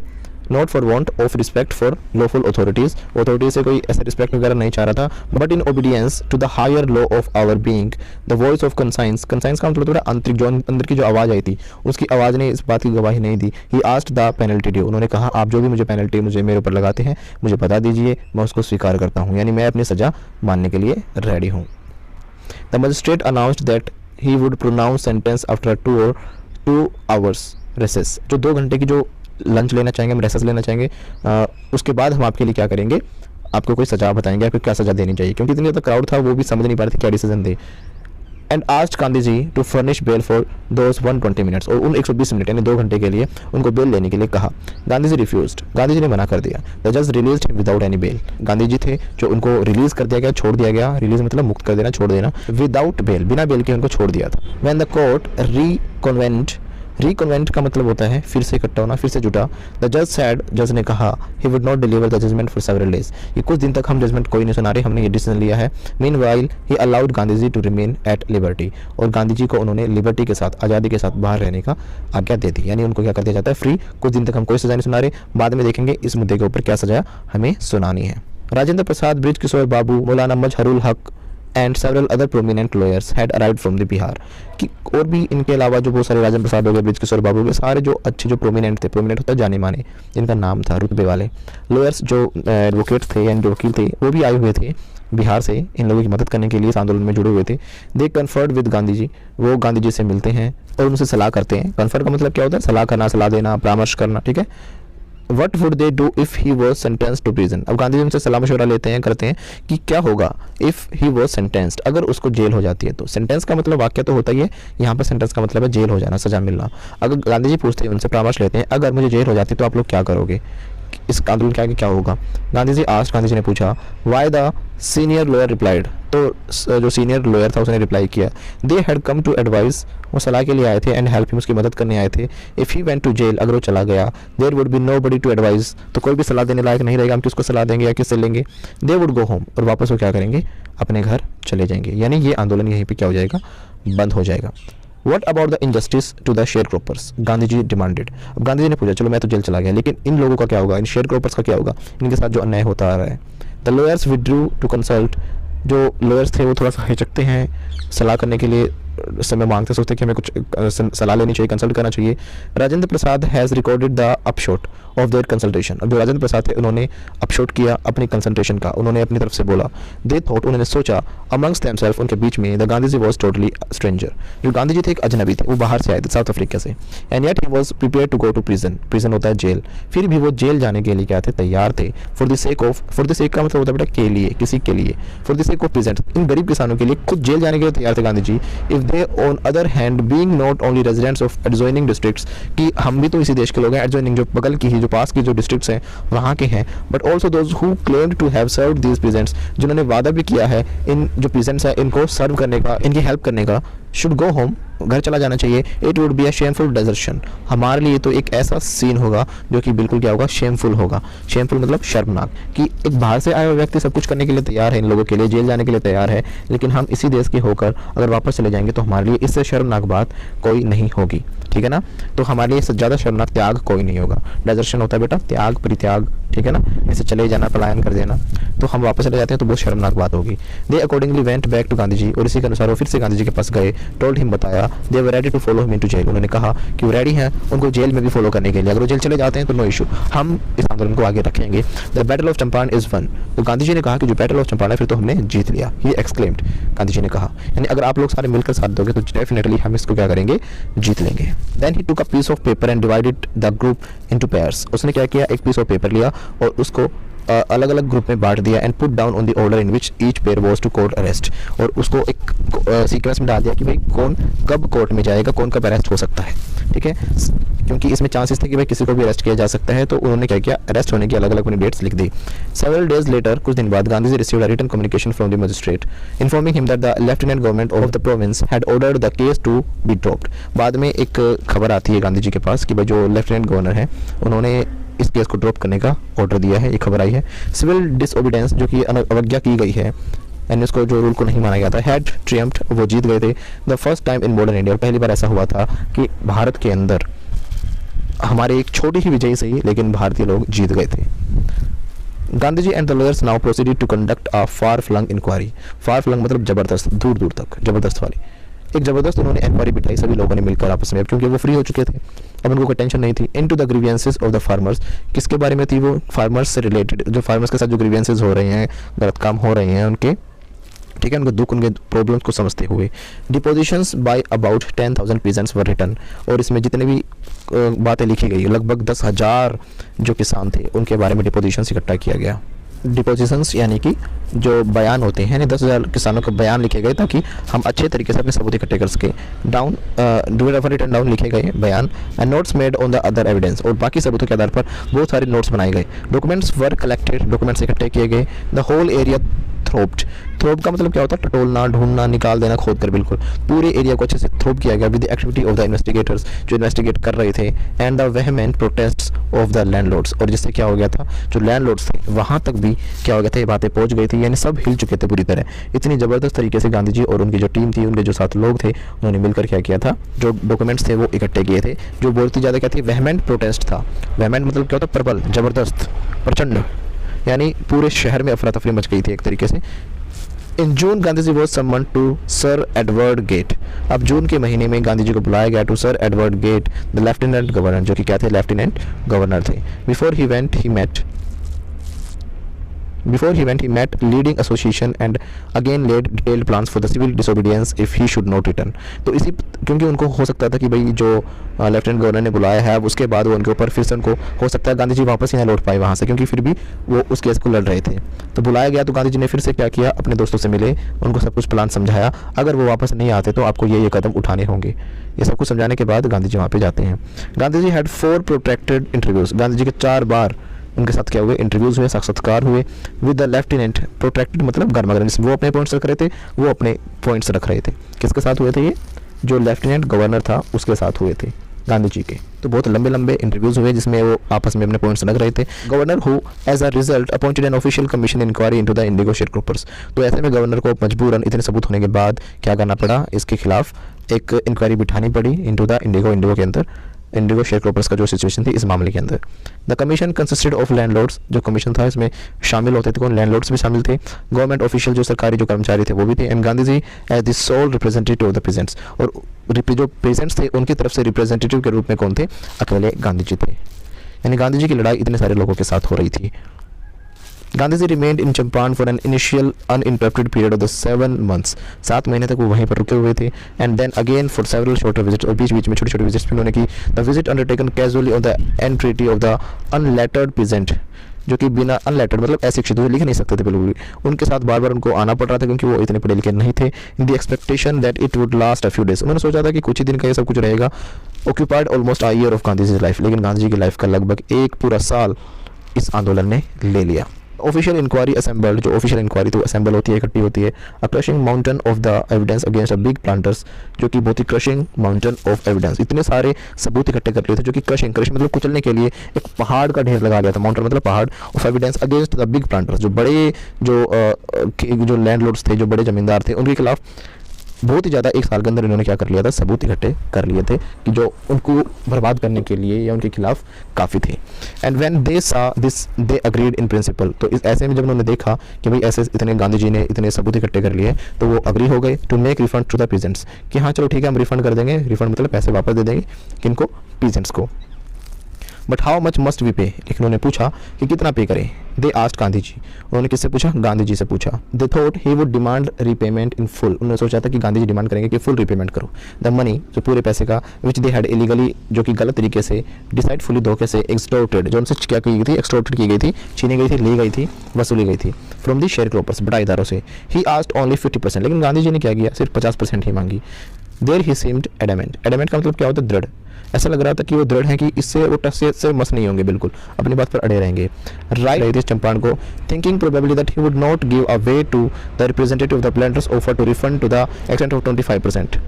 not for want of respect for lawful authorities, authority से कोई ऐसा रिस्पेक्ट वगैरह नहीं चाह रहा था, but in obedience to the higher law of our being, the voice of conscience, conscience का मतलब थोड़ा आंतरिक, जो अंदर की जो आवाज़ आई थी, उसकी आवाज़ ने इस बात की गवाही नहीं दी। He asked the penalty due, उन्होंने कहा आप जो भी मुझे पेनल्टी मेरे ऊपर लगाते हैं मुझे बता दीजिए, मैं उसको स्वीकार करता हूँ, यानी मैं अपनी सज़ा मानने के लिए रेडी हूँ। The magistrate announced that he would pronounce sentence after 2 hours recess, जो 2 घंटे की जो लंच लेना चाहेंगे, हम रेसेस लेना चाहेंगे, उसके बाद हम आपके लिए क्या करेंगे, आपको कोई सजा बताएंगे, आपको क्या सजा देनी चाहिए, क्योंकि इतनी ज़्यादा क्राउड था, वो भी समझ नहीं पा रहे थे क्या डिसीजन दे। And asked Gandhi ji to furnish bail for those 120 minutes, और उन 120 मिनट यानी 2 घंटे के लिए उनको बेल लेने के लिए कहा। गांधी जी रिफ्यूज्ड, गांधी जी ने मना कर दिया। द जज released him without any bail, Gandhi ji थे जो उनको रिलीज कर दिया गया, छोड़ दिया गया, रिलीज मतलब मुक्त कर देना, छोड़ देना, विदाउट बेल, बिना बेल के उनको छोड़ दिया था। व्हेन द कोर्ट रिकन्वेंट का मतलब होता है फिर से इकट्ठा होना, फिर से जुटा। द जज सैड, जज ने कहा he would not deliver the judgment for several days, ये कुछ दिन तक हम जजमेंट कोई नहीं सुना रहे, हमने ये डिसीजन लिया है। Meanwhile he allowed Gandhi ji to remain at liberty, और गांधी जी को उन्होंने लिबर्टी के साथ, आज़ादी के साथ बाहर रहने का आज्ञा दे दी, यानी उनको क्या कर दिया जाता है, फ्री, कुछ दिन तक हम कोई सजा नहीं सुना रहे, बाद में देखेंगे इस मुद्दे के ऊपर क्या सजा हमें सुनानी है। राजेंद्र प्रसाद, ब्रिज किशोर बाबू, मौलाना मजहरुल हक and several other prominent lawyers had arrived from the Bihar, कि और भी इनके अलावा जो बहुत सारे, राजेंद्र प्रसाद हो गए, ब्रिज किशोर बाबू हो गए, सारे जो अच्छे जो प्रोमिनेंट थे, प्रोमिनेंट होता है जाने माने, जिनका नाम था, रुतबे वाले लॉयर्स, जो एडवोकेट्स थे यानी जो वकील थे, वो भी आए हुए थे बिहार से इन लोगों की मदद करने के लिए, इस आंदोलन में जुड़े हुए थे। दे कन्फर्ड विद गांधी जी, वो गांधी जी से मिलते हैं और उनसे सलाह करते हैं। कन्फर्ड का मतलब क्या होता है, सलाह करना, सलाह देना, परामर्श करना, ठीक है। What would they do if he was sentence to prison, अब गांधी जी उनसे सलाह मशवरा लेते हैं, करते हैं कि क्या होगा इफ़ ही वॉज सेंटेंस्ड, अगर उसको जेल हो जाती है तो। सेंटेंस का मतलब वाक्य तो होता ही है, यहाँ पर सेंटेंस का मतलब है जेल हो जाना, सजा मिलना। अगर गांधी जी पूछते हैं, उनसे परामर्श लेते हैं, अगर मुझे जेल हो जाती तो आप लोग क्या करोगे, इस आंदोलन के आगे क्या होगा। गांधी जी ने पूछा why the senior lawyer replied, तो जो सीनियर लॉयर था उसने रिप्लाई किया, they had come to advice, वो सलाह के लिए आए थे, एंड हेल्प हिम, उसकी मदद करने आए थे। If he went to jail, अगर वो चला गया, there would be nobody to advice, तो कोई भी सलाह देने लायक नहीं रहेगा, हम किसको सलाह देंगे या किससे लेंगे। दे वुड गो होम, और वापस वो क्या करेंगे, अपने घर चले जाएंगे, यानी ये आंदोलन यहीं पर क्या हो जाएगा, बंद हो जाएगा। What about the injustice to the sharecroppers? Gandhi ji demanded, अब गांधी जी ने पूछा चलो मैं तो जेल चला गया, लेकिन इन लोगों का क्या होगा, इन शेयर क्रॉपर्स का क्या होगा, इनके साथ जो अन्याय होता आ रहा है। The lawyers withdrew to consult, जो लॉयर्स थे वो थोड़ा सा हिचकते हैं सलाह करने के लिए, समय मांगते, सोचते कि हमें कुछ सलाह लेनी चाहिए, कंसल्ट करना चाहिए। Rajendra Prasad has recorded the upshot of their consultation, अब जो राजेंद्र प्रसाद थे उन्होंने अपशॉट किया अपनी कंसल्टेशन का, उन्होंने अपनी तरफ से बोला। दे थॉट, उन्होंने सोचा, अमंग्स देमसेल्फ, उनके बीच में, the Gandhi ji was totally stranger, जो गांधी जी थे एक अजनबी थे, वो बाहर से आए थे, साउथ अफ्रीका से, and yet he was prepare to go to prison, prison होता है जेल, फिर भी वो जेल जाने के लिए क्या थे, तैयार थे। फॉर द सेक का मतलब होता है बेटा के लिए, किसी के लिए, for the sake of present, इन गरीब किसानों के लिए खुद जेल जाने के लिए तैयार थे Gandhi ji. If they on other hand being not only residents of adjoining districts, कि हम भी तो इसी देश के लोग हैं, एडजॉइनिंग जो बगल की ही जो पास की जो डिस्ट्रिक्ट्स हैं वहाँ के हैं, but also those who claimed to have served these presents, जिन्होंने वादा भी किया है इन जो प्रेजेंट्स है इनको सर्व करने का, इनकी हेल्प करने का, शुड गो होम, घर चला जाना चाहिए। It would be a shameful desertion, हमारे लिए तो एक ऐसा सीन होगा जो कि बिल्कुल क्या होगा, शेमफुल होगा। शेमफुल मतलब शर्मनाक, कि एक बाहर से आया हुआ व्यक्ति सब कुछ करने के लिए तैयार है, इन लोगों के लिए जेल जाने के लिए तैयार है, लेकिन हम इसी देश के होकर अगर वापस चले जाएंगे तो हमारे लिए इससे शर्मनाक बात कोई नहीं होगी, ठीक है ना। तो हमारे लिए इससे ज़्यादा शर्मनाक त्याग कोई नहीं होगा। डेजर्शन होता है बेटा त्याग, परित्याग, ठीक है ना, ऐसे चले जाना, पलायन कर देना, तो हम वापस चले जाते हैं तो बहुत शर्मनाक बात होगी। They accordingly went back to Gandhi ji, और इसी के अनुसार वो फिर से गांधी जी के पास गए। टोल्ड हिम, बताया, they were ready to follow him into jail, उन्होंने कहा कि वो रेडी हैं उनको जेल में भी फॉलो करने के लिए, अगर वो जेल चले जाते हैं तो नो इशू, हम इस आंदोलन को आगे रखेंगे। The battle of Champaran is one, तो गांधी जी ने कहा कि जो बैटल ऑफ चंपारण है फिर तो हमने जीत लिया, ये एक्सक्लेम्ड, गांधी जी ने कहा, यानी अगर आप लोग सारे मिलकर साथ दोगे तो डेफिनेटली हम इसको क्या करेंगे, जीत लेंगे। Then he took a piece of paper and divided the group into pairs, उसने क्या किया, एक पीस ऑफ पेपर लिया और उसको अलग अलग ग्रुप में बांट दिया, and put down on the order in which each pair was to court arrest, और उसको एक सीक्वेंस में डाल दिया कि भाई कौन कब कोर्ट में जाएगा, कौन कब अरेस्ट हो सकता है, ठीक है, क्योंकि इसमें चांसेस थे कि भाई किसी को भी अरेस्ट किया जा सकता है, तो उन्होंने क्या किया, अरेस्ट होने की अलग अलग अपनी डेट्स लिख दी। सेवरल डेज लेटर, कुछ दिन बाद, Gandhi ji received a written communication from the magistrate informing him that the lieutenant government of the province had ordered the case to be dropped. बाद में एक खबर आती है गांधी जी के पास कि भाई जो लेफ्टिनेंट गवर्नर है उन्होंने इस केस को ड्रॉप करने का ऑर्डर दिया है, ये खबर आई है। सिविल डिसओबीडियंस, जो कि अवज्ञा की गई है, यानी उसको जो रूल को नहीं माना गया था, हैड ट्रियम्फ्ड, वो जीत गए थे। The first time in modern India, पहली बार ऐसा हुआ था कि भारत के अंदर हमारे एक छोटी ही विजय से ही लेकिन भारतीय लोग जीत गए थे। Gandhi ji and the lawyers now proceeded to conduct a far flung inquiry, far flung मतलब जबरदस्त, दूर दूर तक, जबरदस्त वाली, एक जबरदस्त उन्होंने इंक्वायरी बिठाई सभी लोगों ने मिलकर आपस में, क्योंकि वो फ्री हो चुके थे, अब उनको कोई टेंशन नहीं थी। Into the grievances of the farmers, किसके बारे में थी वो, फार्मर्स से रिलेटेड, जो फार्मर्स के साथ जो ग्रीवियंसेस हो रहे हैं, गलत काम हो रहे हैं उनके, ठीक है, उनके दुख, उनके प्रॉब्लम्स को समझते हुए। Depositions by about 10,000 peasants were written, और इसमें जितने भी बातें लिखी गई, लगभग 10,000 जो किसान थे उनके बारे में डिपोजिशंस इकट्ठा किया गया। डिपोजिशंस यानी कि जो बयान होते हैं, यानी 10,000 किसानों के बयान लिखे गए ताकि हम अच्छे तरीके से अपने सबूत इकट्ठे कर सकें। डाउन रिटन डाउन लिखे गए बयान, and notes made on the other evidence, और बाकी सबूतों के आधार पर बहुत सारे नोट्स बनाए गए। डॉक्यूमेंट्स वर कलेक्टेड, डॉक्यूमेंट्स इकट्ठे किए गए। द होल एरिया थ्रोप्ड, थ्रोप का मतलब क्या होता है, टटोलना, ढूंढना, निकाल देना, खोद कर, बिल्कुल पूरे एरिया को अच्छे से थ्रोप किया गया with the activity of the investigators, जो इन्वेस्टिगेट कर रहे थे, and the vehement protests of the landlords, और जिससे क्या हो गया था, जो लैंडलॉर्ड्स थे वहाँ तक भी क्या हो गया था, ये बातें पहुँच गई थी, यानी सब हिल चुके थे पूरी तरह। इतनी ज़बरदस्त तरीके से गांधी जी और उनकी जो टीम थी, उनके जो 7 लोग थे, उन्होंने मिलकर क्या किया था, जो डॉक्यूमेंट्स थे वो इकट्ठे किए थे। जो बोलती ज़्यादा क्या थी, वेहमेंट प्रोटेस्ट था। वेहमेंट मतलब क्या होता है, प्रबल, ज़बरदस्त, प्रचंड, यानी पूरे शहर में अफरा तफरी मच गई थी एक तरीके से। In June Gandhi ji was summon to sir Edward Gait, अब जून के महीने में गांधी जी को बुलाया गया to sir Edward Gait, the lieutenant governor, जो कि क्या थे, लेफ्टिनेंट गवर्नर थे। Before he went he met leading association and again laid detailed plans for the civil disobedience if he should not return। तो इसी, क्योंकि उनको हो सकता था कि भाई जो लेफ्टिनेंट गवर्नर ने बुलाया है, अब उसके बाद वो उनके ऊपर फिर से उनको हो सकता है गांधी जी वापस ही ना लौट पाए वहाँ से, क्योंकि फिर भी वो उस केस को लड़ रहे थे। तो बुलाया गया तो गांधी जी ने फिर से क्या किया, अपने दोस्तों से मिले, उनको सब कुछ प्लान समझाया, अगर वो वापस नहीं आते तो आपको ये कदम उठाने होंगे। ये सब कुछ समझाने के बाद गांधी जी वहाँ पे जाते हैं। Gandhi ji had 4 protracted interviews, Gandhi ji के 4 बार उनके साथ क्या हुए, इंटरव्यूज़ हुए, साक्षात्कार हुए विद द लेफ्टिनेंट। प्रोट्रैक्टेड मतलब गर्मा गर्म, वो अपने पॉइंट्स रख रहे थे, वो अपने पॉइंट्स रख रहे थे। किसके साथ हुए थे ये, जो लेफ्टिनेंट गवर्नर था उसके साथ हुए थे गांधी जी के। तो बहुत लंबे लंबे इंटरव्यूज़ हुए जिसमें वो आपस में अपने पॉइंट्स रख रहे थे। Governor who as a result appointed an official commission inquiry into the indigo shareholders, तो ऐसे में गवर्नर को मजबूरन इतने सबूत होने के बाद क्या करना पड़ा, इसके खिलाफ एक इंक्वायरी बिठानी पड़ी इनटू द इंडिगो के अंदर, इंडिगो शेयरहोल्डर्स का जो सिचुएशन थी इस मामले के अंदर। The commission consisted of landlords, जो कमीशन था इसमें शामिल होते थे कौन, लैंडलॉर्ड्स भी शामिल थे, गवर्नमेंट ऑफिशियल जो सरकारी जो कर्मचारी थे वो भी थे, and Gandhi ji as the sole representative of the presents, और जो प्रेजेंट्स थे उनकी तरफ से रिप्रेजेंटेटिव के रूप में कौन थे, अकेले गांधी जी थे। यानी गांधी जी की लड़ाई इतने सारे लोगों के साथ हो रही थी। Gandhi ji remained in Champaran for an initial uninterrupted period of the 7 months, 7 महीने तक वो वहीं पर रुके हुए थे, and then again for several shorter visits, और बीच बीच में छोटी छोटी विजिट्स भी उन्होंने की। The visit undertaken casually on the entreaty of the unlettered present, जो कि बिना अनलेटर्ड मतलब अशिक्षित, लिख नहीं सकते थे बिल्कुल भी, उनके साथ बार बार उनको आना पड़ रहा था क्योंकि वो इतने पढ़े लिखे नहीं थे। In the expectation that it would last a few days, उन्होंने सोचा था कि कुछ ही दिन का ये सब कुछ रहेगा, occupied almost a year of Gandhi ji life, लेकिन गांधी जी की लाइफ का लगभग एक पूरा साल इस आंदोलन ने ले लिया। ऑफिशियल इंक्वायरी असेंबल्ड, जो ऑफिशियल इंक्वायरी तो असेंबल होती है, इकट्ठी होती है। A crushing mountain of the evidence against a big planters, जो कि बहुत ही क्रशिंग माउंटेन ऑफ एविडेंस, इतने सारे सबूत इकट्ठे कर लिए थे, जो कि क्रशिंग मतलब कुचलने के लिए एक पहाड़ का ढेर लगा लिया था। माउंटेन मतलब पहाड़, of evidence against the big planters, जो बड़े जो लैंडलॉर्ड्स थे, जो बड़े जमींदार थे, उनके खिलाफ बहुत ही ज़्यादा एक साल के अंदर इन्होंने क्या कर लिया था, सबूत इकट्ठे कर लिए थे कि जो उनको बर्बाद करने के लिए या उनके खिलाफ काफ़ी थे। एंड व्हेन दे सा this they agreed in principle, तो इस ऐसे में जब उन्होंने देखा कि भाई ऐसे इतने गांधी जी ने इतने सबूत इकट्ठे कर लिए, तो वो अग्री हो गए to make refund to the peasants, कि हाँ चलो ठीक है हम रिफंड कर देंगे। रिफंड मतलब पैसे वापस दे देंगे किनको, पीजेंट्स को। But how much must we pay, लेकिन उन्होंने पूछा कि कितना पे करें। दे आस्क्ड गांधी जी, उन्होंने किससे पूछा, गांधी जी से पूछा। They thought he would demand repayment in full, उन्होंने सोचा था कि गांधी जी डिमांड करेंगे कि फुल रीपेमेंट करो। द मनी, जो पूरे पैसे का, विच दे हैड इलीगली, जो कि गलत तरीके से, डिसाइडफुली धोखे से, एक्सटॉर्टेड, जो उनसे क्या की गई थी, एक्सटॉर्टेड की गई थी, छीनी गई थी, ली गई थी, वसूली गई थी, फ्रॉम दी शेयर क्रॉपर्स, बटाईदारों से। ही आस्क्ड ओनली 50%, लेकिन गांधी जी ने क्या किया, सिर्फ 50% ही मांगी। There he seemed adamant, adamant का मतलब क्या होता है, दृढ़। ऐसा लग रहा था कि वो दृढ़ है कि इससे वो टस से मस नहीं होंगे, बिल्कुल अपनी बात पर अड़े रहेंगे। राइट चंपारण को, thinking probably that he would not give away to the representative of the planters offer to refund to the extent of 25%।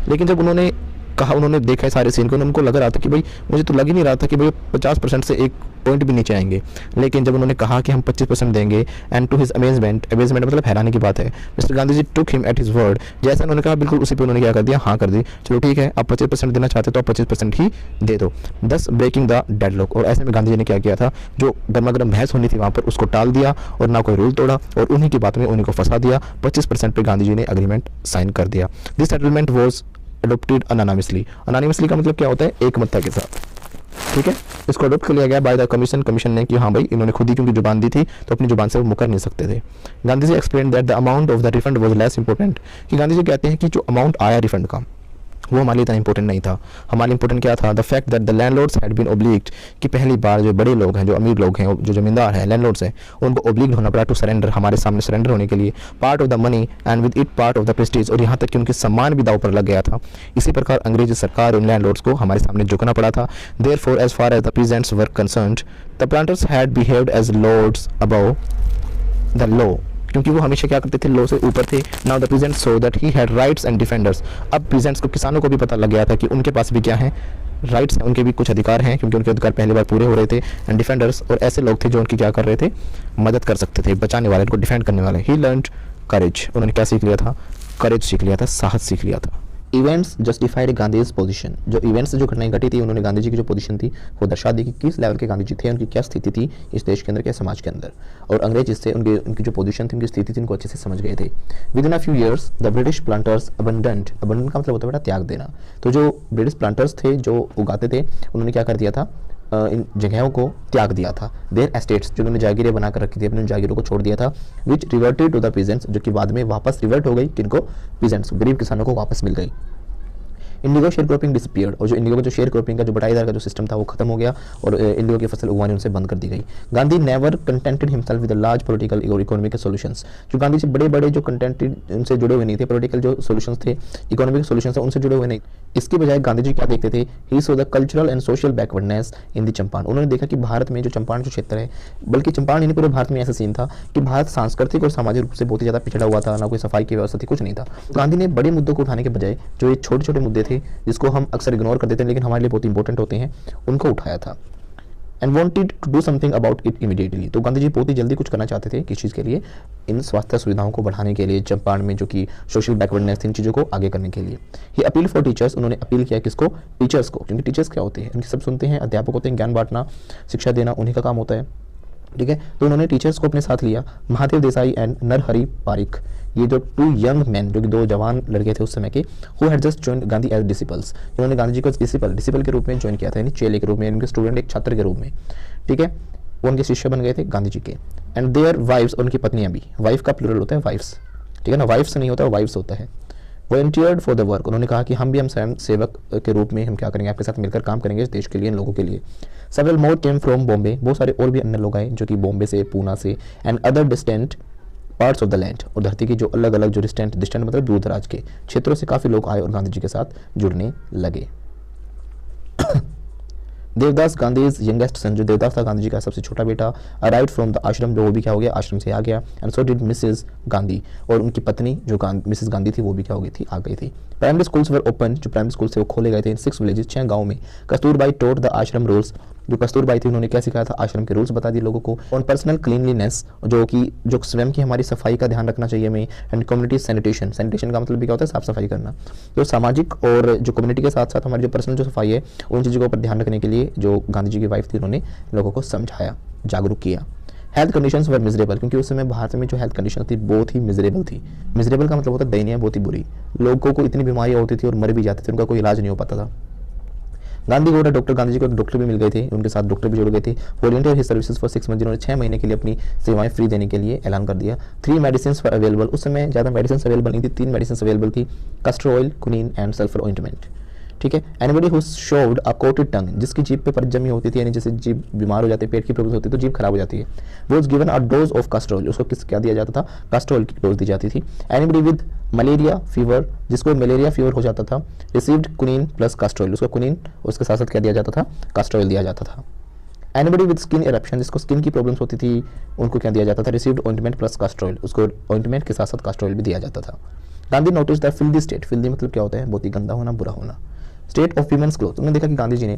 लेकिन जब उन्होंने कहा, उन्होंने देखा सारे सीन को, उनको लग रहा था कि भाई मुझे तो लग ही नहीं रहा था कि भाई 50% से एक पॉइंट भी नीचे आएंगे। लेकिन जब उन्होंने कहा कि हम 25% देंगे, and to his amazement, amazement मतलब हैरानी की बात है, mister Gandhi ji took him at his word, जैसा उन्होंने कहा बिल्कुल उसी पे उन्होंने क्या कर दिया, हाँ कर दी। चलो ठीक है, आप 25% देना चाहते तो आप 25% ही दे दो, दस ब्रेकिंग द डेडलॉक। और ऐसे में गांधी जी ने क्या किया था, जो गर्मा गर्म बहस होनी थी वहाँ पर, उसको टाल दिया और ना कोई रूल तोड़ा, और उन्हीं की बात में उन्हीं को फंसा दिया। 25% पे गांधी जी ने अग्रीमेंट साइन कर दिया। This settlement was adopted anonymously, anonymously का मतलब क्या होता है, एकमतता के साथ, ठीक है। इसको अडोप्ट कर लिया गया बाय द कमीशन, कमीशन ने कि हाँ भाई इन्होंने खुद ही क्योंकि जुबान दी थी तो अपनी जुबान से वो मुकर नहीं सकते थे। Gandhi ji explain that the amount of the refund was less important, कि गांधी जी कहते हैं कि जो अमाउंट आया रिफंड का वो हमारे लिए इतना इंपॉर्टेंट नहीं था। हमारे इंपॉर्टेंट क्या था, the fact that the landlords had been obliged, कि पहली बार जो बड़े लोग हैं, जो अमीर लोग हैं, जो जमींदार हैं, लैंडलॉर्ड्स हैं, उनको ओब्लिग्ड होना पड़ा टू सरेंडर, हमारे सामने सरेंडर होने के लिए, part of the money and with it part of the Prestige, और यहाँ तक कि उनके सम्मान भी दाव पर लग गया था। इसी प्रकार अंग्रेजी सरकार उन लैंडलॉर्ड्स को हमारे सामने झुकना पड़ा था। Therefore as far as the peasants were concerned, the planters had behaved as lords above the law, क्योंकि वो हमेशा क्या करते थे, लॉ से ऊपर थे। Now the peasants so that he had rights and defenders, अब पीजेंट्स को, किसानों को भी पता लग गया था कि उनके पास भी क्या है, राइट्स हैं, उनके भी कुछ अधिकार हैं, क्योंकि उनके अधिकार पहली बार पूरे हो रहे थे। एंड डिफेंडर्स, और ऐसे लोग थे जो उनकी क्या कर रहे थे, मदद कर सकते थे, बचाने वाले, उनको डिफेंड करने वाले। ही लर्नड करेज, उन्होंने क्या सीख लिया था, करेज सीख लिया था, साहस सीख लिया था। इवेंट्स जस्टिफाइड गांधीज पोजीशन, जो इवेंट्स जो घटनाएं घटी थी, उन्होंने गांधी जी की जो पोजीशन थी वो दर्शा दी कि किस लेवल के गांधी जी थे, उनकी क्या स्थिति थी इस देश के अंदर, क्या समाज के अंदर, और अंग्रेज इससे उनकी जो पोजीशन थी, उनकी स्थिति थी, उनको अच्छे से समझ गए थे। With in a few years the British planters abundant, abundant का मतलब होता है बेटा त्याग देना, तो जो ब्रिटिश प्लांटर्स थे जो उगाते थे, उन्होंने क्या कर दिया था, इन जगहों को त्याग दिया था। देयर एस्टेट्स, जो उन्होंने जागीरें बना कर रखी थी, अपने जागीरों को छोड़ दिया था। विच रिवर्टेड टू द पीजेंट्स, जो कि बाद में वापस रिवर्ट हो गई, किनको, पीजेंट्स, गरीब किसानों को वापस मिल गई। इंडिगो शेयर क्रॉपिंग डिसअपीयर्ड, और जो इंडिगो का जो शेयर क्रॉपिंग का जो बटाईदार का जो सिस्टम था वो खत्म हो गया, और इंडिगो की फसल उगवानी उनसे बंद कर दी गई। Gandhi never contented himself with large political और इकोनॉमिक सॉल्यूशंस, जो गांधी जी बड़े बड़े जो कंटेंटेड उनसे जुड़े हुए नहीं थे, पॉलिटिकल जो सॉल्यूशंस थे, इकोनॉमिक सॉल्यूशंस उनसे जुड़े हुए नहीं। इसके बजाय गांधी जी क्या देखते थे, he saw the cultural and social backwardness in the Champaran, उन्होंने देखा कि भारत में जो चंपारण जो क्षेत्र है, बल्कि चंपारण नहीं पूरे भारत में ऐसा सीन था कि भारत सांस्कृतिक और सामाजिक रूप से बहुत ही ज़्यादा पिछड़ा हुआ था, ना कोई सफाई की व्यवस्था थी, कुछ नहीं था। गांधी ने बड़े मुद्दों को उठाने के बजाय जो ये छोटे छोटे मुद्दे थे, जिसको हम अक्सर इग्नोर कर देते हैं लेकिन हमारे लिए बहुत इंपॉर्टेंट होते हैं, उनको उठाया था। And wanted to do something about it immediately, तो गांधी जी बहुत ही जल्दी कुछ करना चाहते थे, किस चीज़ के लिए, इन स्वास्थ्य सुविधाओं को बढ़ाने के लिए, चंपारण में जो कि सोशल बैकवर्डनेस थी, इन चीज़ों को आगे करने के लिए। ही अपील फॉर टीचर्स, उन्होंने अपील किया किसको, टीचर्स को, क्योंकि टीचर्स क्या होते हैं, इनकी सब सुनते हैं, अध्यापक होते हैं, ज्ञान बांटना, शिक्षा देना उन्हीं का काम होता है, ठीक है। तो उन्होंने टीचर्स को अपने साथ लिया। महादेव देसाई एंड नरहरि पारिक, ये जो टू यंग मैन, जो कि दो जवान लड़के थे उस समय के, who had just joined Gandhi as disciples, जिन्होंने गांधी जी को डिसिपल के रूप में ज्वाइन किया था, यानी चेले के रूप में, उनके स्टूडेंट, एक छात्र के रूप में, ठीक है, वो उनके शिष्य बन गए थे गांधी जी के। एंड देयर वाइफ्स, उनकी पत्नियां भी, वाइफ का प्लूरल होता है वाइफ्स, ठीक है ना, वाइफ्स नहीं होता, वाइफ्स होता है। वॉलंटियर्ड फॉर द वर्क, उन्होंने कहा कि हम भी, हम स्वयं सेवक के रूप में हम क्या करेंगे, आपके साथ मिलकर काम करेंगे इस देश के लिए, इन लोगों के लिए। Several more came from Bombay, बहुत सारे और भी अन्य लोग आए जो कि बॉम्बे से, पूना से, and other distant parts of the land, और धरती की जो अलग अलग जो डिस्टेंट मतलब दूर दराज के क्षेत्रों से काफ़ी लोग आए और गांधी जी के साथ जुड़ने लगे। Devdas Gandhi is youngest son, जो देवदास था गांधी जी का सबसे छोटा बेटा, अराइव्ड फ्रॉम द आश्रम, जो वो भी क्या हो गया, आश्रम से आ गया। And so did Mrs Gandhi, और उनकी पत्नी जो मिसेस गांधी थी वो भी क्या हो गई थी, आ गई थी। प्राइमरी स्कूल्स वर ओपन, जो प्राइमरी स्कूल थे वो खोले गए थे इन 6 विलेजेस, 6 गाँव में। कस्तूरबाई टोट द आश्रम रूल्स, जो कस्तूरबाई थी उन्होंने क्या सिखाया था, आश्रम के रूल्स बता दिए लोगों को। ऑन पर्सनल क्लीनलीनेस, जो स्वयं की हमारी सफाई का ध्यान रखना चाहिए हमें। एंड कम्युनिटी सैनिटेशन, सैनिटेशन का मतलब भी क्या होता है, साफ सफाई करना। जो सामाजिक और जो कम्युनिटी के साथ साथ हमारी जो पर्सनल जो सफाई है उन चीज़ों पर ध्यान रखने के लिए जो गांधी जी की वाइफ थी उन्होंने लोगों को समझाया, जागरूक किया। हेल्थ कंडीशंस वर मिजरेबल, क्योंकि उस समय भारत में जो हेल्थ कंडीशन थी बहुत ही मिजरेबल थी। मिजरेबल का मतलब होता है दयनीय, बहुत ही बुरी। लोगों को इतनी बीमारियां होती थी और मर भी जाते थे, उनका कोई इलाज नहीं हो पाता था। गांधी को डॉक्टर, गांधी जी को डॉक्टर भी मिल गए थे, उनके साथ डॉक्टर भी जुड़ गए थे। Volunteer his services for 6 month, जिन्होंने 6 महीने के लिए अपनी सेवाएं फ्री देने के लिए ऐलान कर दिया। 3 मेडिसिन फॉर अवेलेबल, उस समय ज़्यादा मेडिसिन अवेलेबल नहीं थी, 3 मेडिसिन अवेलेबल थी, castor oil, quinine and sulphur ointment. ठीक है। Anybody who showed a coated tongue, जिसकी जीभ पे परत जमी होती थी, यानी जैसे जीभ बीमार हो जाती है, पेट की प्रॉब्लम होती है तो जीभ खराब हो जाती है, was given a dose of castor oil, उसको क्या दिया जाता था, castor ऑयल की डोज दी जाती थी। एनीबडी विद मलेरिया फीवर, जिसको मलेरिया फीवर हो जाता था, received quinine plus castor oil, उसको क्विनीन उसके साथ साथ क्या दिया जाता था, castor ऑयल दिया जाता था। एनीबडी विद स्किन इरप्शन, जिसको स्किन की प्रॉब्लम्स होती थी उनको क्या दिया जाता था, received ointment plus castor oil, उसको ऑइंटमेंट के साथ साथ castor ऑयल भी दिया जाता था। Gandhi notice the filthy state, filthy मतलब क्या होता है, बहुत ही गंदा होना, बुरा होना। स्टेट ऑफ वीमेंस क्लोथ, उन्होंने देखा कि गांधी जी ने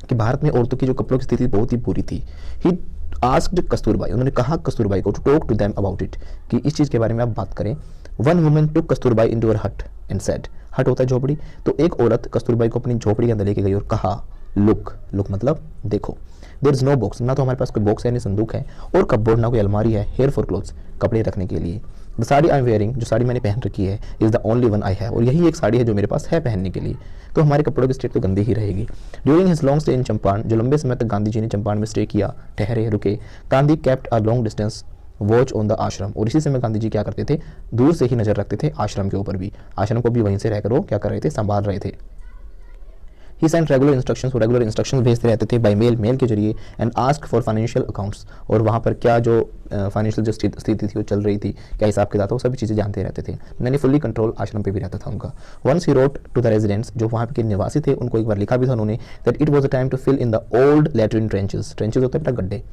कि भारत में औरतों की जो कपड़ों की स्थिति बहुत ही बुरी थी। ही आस्क्ड कस्तूरबाई, उन्होंने कहा कस्तूरबाई को to talk to them about it, कि इस चीज़ के बारे में आप बात करें। One woman took Kasturbai into her hut and said, हट होता है झोपड़ी, तो एक औरत कस्तूरबाई को अपनी झोपड़ी के अंदर लेके गई और कहा लुक, लुक मतलब देखो। देयर इज नो बॉक्स, ना तो हमारे पास कोई बॉक्स है, नहीं संदूक है, और कपबोर्ड, ना कोई अलमारी है, हेयर फॉर क्लोथ्स, कपड़े रखने के लिए। The sari I am wearing, जो साड़ी मैंने पहन रखी है, is the only one I have, और यही एक साड़ी है जो मेरे पास है पहनने के लिए, तो हमारे कपड़ों की स्टेट तो गंदी ही रहेगी। During his long stay in Champaran, जो लंबे समय तक गांधी जी ने चंपारण में स्टे किया, ठहरे, रुके, Gandhi kept a long distance watch on the आश्रम, और इसी समय गांधी जी क्या करते थे, दूर से ही नजर रखते थे आश्रम के ऊपर भी, आश्रम को भी वहीं से रहकर वो क्या कर रहे थे, संभाल रहे थे। ही सेंट रेगुलर इंस्ट्रक्शंस, वो रेगुलर इंस्ट्रक्शंस भेजते रहते थे बाय मेल, मेल के जरिए। And ask for financial accounts, और वहाँ पर क्या जो फाइनेंशियल जो स्थिति थी वो चल रही थी, क्या हिसाब किताब था, वो सभी चीज़ें जानते रहते थे। मैंने फुल्ली कंट्रोल आश्रम पे भी रहता था उनका। Once he wrote to the residents, जो वहाँ के निवासी थे उनको एक बार लिखा भी था उन्होंने, that it was a time to fill in the old latrine trenches, trenches होते हैं बेटा गड्ढे,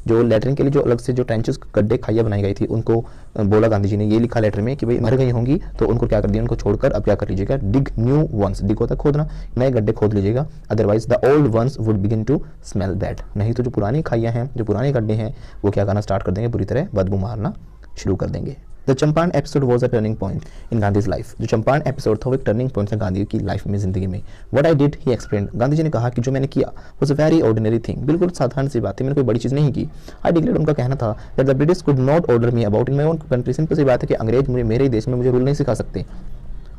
जो लैट्रिन के लिए जो अलग से जो ट्रेंचेस गड्ढे खाइयाँ बनाई गई थी, उनको बोला गांधी जी ने, ये लिखा लेटर में कि भाई मर गई होंगी तो उनको क्या कर दिया, उनको छोड़कर अब क्या कर लीजिएगा, डिग न्यू वंस, डिग होता है खोदना, नए गड्ढे खोद लीजिएगा, otherwise the old ones would begin to smell bad, नहीं तो जो पुरानी खाइयाँ हैं, जो पुराने गड्ढे हैं वो क्या करना स्टार्ट कर देंगे, बुरी तरह बदबू मारना शुरू कर देंगे। The Champaran episode was a turning point in Gandhi's life, जो चंपारण एपिसोड था वो एक टर्निंग पॉइंट था गांधी की लाइफ में, जिंदगी में। What I did he explained, Gandhi ji ने कहा कि जो मैंने किया was a very ordinary thing, बिल्कुल साधारण सी बात थी, मैंने कोई बड़ी चीज़ नहीं की। आई डिक्लेयर्ड, उनका कहना था that the British could not order me about in my own country, simple सी बात है कि अंग्रेज मुझे मेरे ही देश में मुझे रूल नहीं सिखा सकते,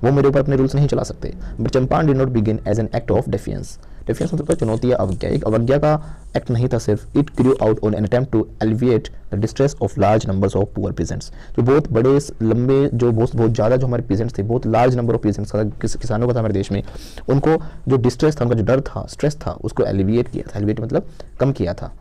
वो मेरे ऊपर अपने रूल्स नहीं चला सकते। But Champaran did not begin as an act of defiance, defiance मतलब चुनौती या अवज्ञा, एक अवज्ञा का एक्ट नहीं था सिर्फ। It grew out of an attempt to alleviate the distress of large numbers of poor peasants, जो बहुत बड़े लंबे जो बहुत ज़्यादा जो हमारे पीजेंट्स थे, बहुत लार्ज नंबर ऑफ पीजेंट्स किसानों का था हमारे देश में, उनको जो डिस्ट्रेस था, उनका जो डर था, स्ट्रेस था, उसको एलिविएट किया था, एलिविएट मतलब कम किया था।